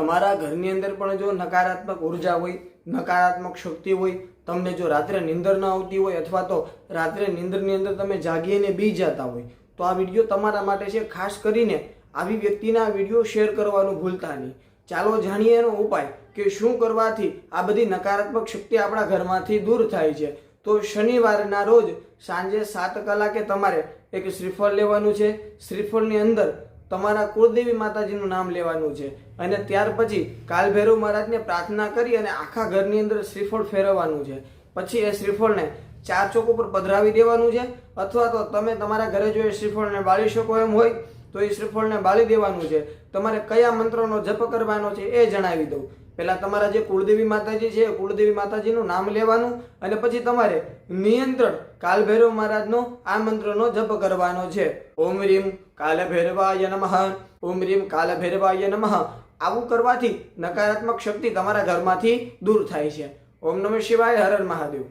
તમારા ઘરની અંદર પણ જો નકારાત્મક ઉર્જા હોય, નકારાત્મક શક્તિ હોય, તમને જો રાત્રે નીંદર ન આવતી હોય અથવા તો રાત્રે નીંદરની અંદર તમે જાગીને બી જતા હોય તો આ વિડીયો તમારા માટે છે। ખાસ કરીને આવી વ્યક્તિને આ વિડીયો શેર કરવાનું ભૂલતા નહીં। ચાલો જાણીએ એનો ઉપાય કે શું કરવાથી આ બધી નકારાત્મક શક્તિ આપણા ઘરમાંથી દૂર થાય છે। તો શનિવારના રોજ સાંજે 7 કલાકે તમારે એક શ્રીફળ લેવાનું છે। શ્રીફળની અંદર તમારા કુળદેવી માતાજીનું નામ લેવાનું છે અને ત્યાર પછી કાલભૈરવ મહારાજને પ્રાર્થના કરી અને આખા ઘરની અંદર શ્રીફળ ફેરવવાનું છે। પછી એ શ્રીફળને 4 ચોક ઉપર પધરાવી દેવાનું છે અથવા તો તમે તમારા ઘરે જો એ શ્રીફળને બાળી શકો એમ હોય તો એ શ્રીફળને બાળી દેવાનું છે। તમારે કયા મંત્રનો જપ કરવાનો છે એ જણાવી દઉં। પહેલા તમારા જે કુળદેવી માતાજી છે કુળદેવી માતાજીનું નામ લેવાનું અને પછી તમારે નિયંત્રણ કાલભૈરવ મહારાજનો આ મંત્રનો જપ કરવાનો છે। ઓમ રીમ કાલભૈરવાય નમઃ, ઓમ રીમ કાલભૈરવાય નમઃ। આવું કરવાથી નકારાત્મક શક્તિ તમારા ઘરમાંથી દૂર થાય છે। ઓમ નમઃ શિવાય, હર હર મહાદેવ।